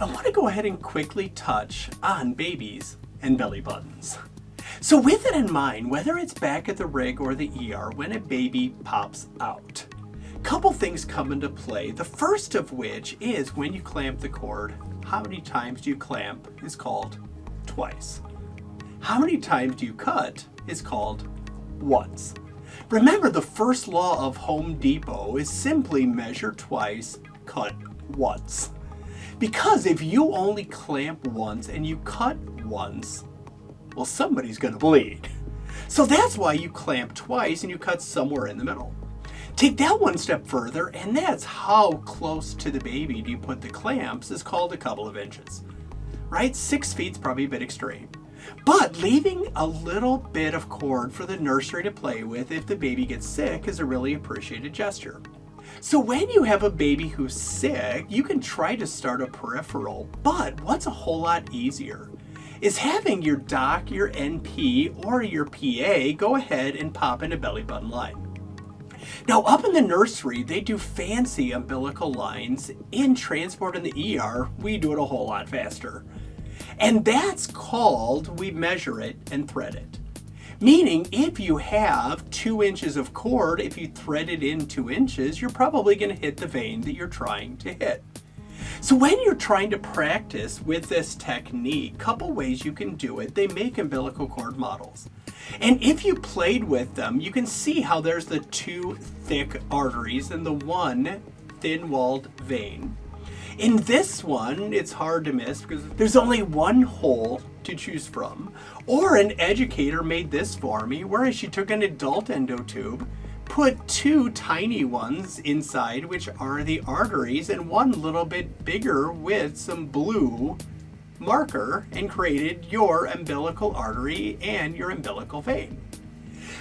I want to go ahead and quickly touch on babies and belly buttons. So with it in mind, whether it's back at the rig or the ER, when a baby pops out, a couple things come into play. The first of which is when you clamp the cord, how many times do you clamp is called twice. How many times do you cut is called once. Remember, the first law of Home Depot is simply measure twice, cut once. Because if you only clamp once and you cut once, well, somebody's going to bleed. So that's why you clamp twice and you cut somewhere in the middle. Take that one step further, and that's how close to the baby do you put the clamps is called a couple of inches. Right? 6 feet's probably a bit extreme. But leaving a little bit of cord for the nursery to play with if the baby gets sick is a really appreciated gesture. So when you have a baby who's sick, you can try to start a peripheral, but what's a whole lot easier is having your doc, your NP, or your PA go ahead and pop in a belly button line. Now up in the nursery, they do fancy umbilical lines. In transport in the ER, we do it a whole lot faster. And that's called, we measure it and thread it. Meaning if you have 2 inches of cord, if you thread it in 2 inches, you're probably going to hit the vein that you're trying to hit. So when you're trying to practice with this technique, couple ways you can do it. They make umbilical cord models. And if you played with them, you can see how there's the 2 thick arteries and the 1 thin-walled vein. In this one, it's hard to miss because there's only 1 hole to choose from. Or an educator made this for me, where she took an adult endotube, put 2 tiny ones inside, which are the arteries, and 1 little bit bigger with some blue marker, and created your umbilical artery and your umbilical vein.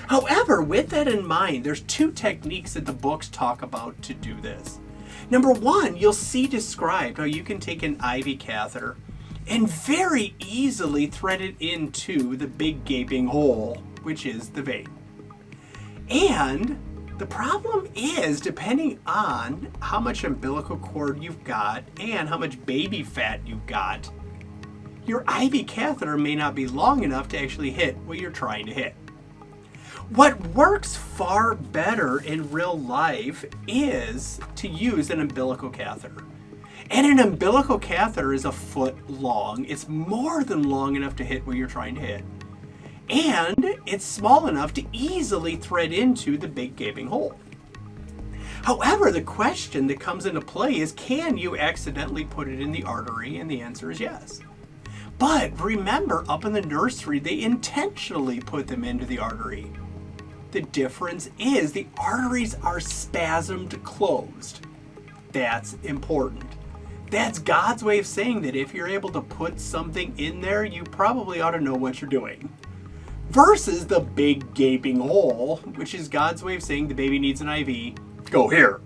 However, with that in mind, there's 2 techniques that the books talk about to do this. Number 1, you'll see described how you can take an IV catheter and very easily thread it into the big gaping hole, which is the vein. And the problem is, depending on how much umbilical cord you've got and how much baby fat you've got, your IV catheter may not be long enough to actually hit what you're trying to hit. What works far better in real life is to use an umbilical catheter. And an umbilical catheter is 1 foot long. It's more than long enough to hit what you're trying to hit. And it's small enough to easily thread into the big gaping hole. However, the question that comes into play is, can you accidentally put it in the artery? And the answer is yes. But remember, up in the nursery, they intentionally put them into the artery. The difference is the arteries are spasmed closed. That's important. That's God's way of saying that if you're able to put something in there, you probably ought to know what you're doing. Versus the big gaping hole, which is God's way of saying the baby needs an IV, go here.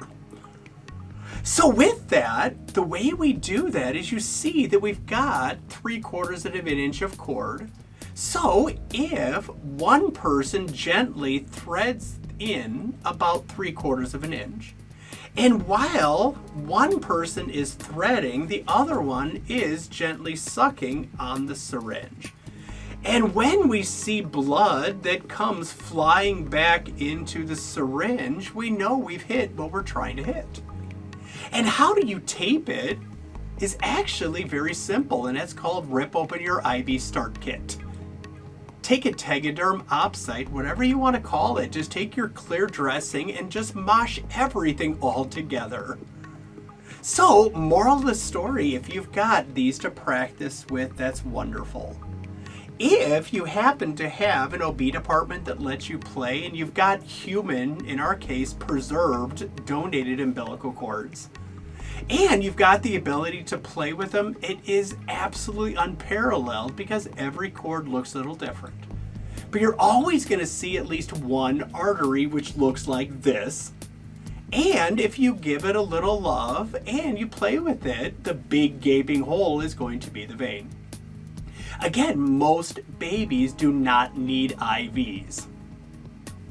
So with that, the way we do that is you see that we've got 3/4 of an inch of cord. So if one person gently threads in about 3/4 of an inch, and while one person is threading, the other one is gently sucking on the syringe. And when we see blood that comes flying back into the syringe, we know we've hit what we're trying to hit. And how do you tape it is actually very simple, and that's called rip open your IV start kit. Take a Tegaderm Opsite, whatever you want to call it, just take your clear dressing and just mosh everything all together. So, moral of the story, if you've got these to practice with, that's wonderful. If you happen to have an OB department that lets you play and you've got human, in our case, preserved, donated umbilical cords, and you've got the ability to play with them, it is absolutely unparalleled because every cord looks a little different. But you're always going to see at least 1 artery which looks like this. And if you give it a little love and you play with it, the big gaping hole is going to be the vein. Again, most babies do not need IVs.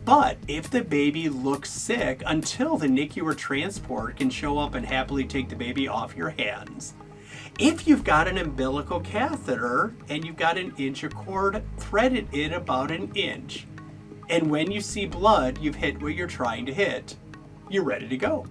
But if the baby looks sick, until the NICU or transport can show up and happily take the baby off your hands, If you've got an umbilical catheter and you've got an inch of cord threaded in about an inch, and when you see blood, you've hit what you're trying to hit, you're ready to go.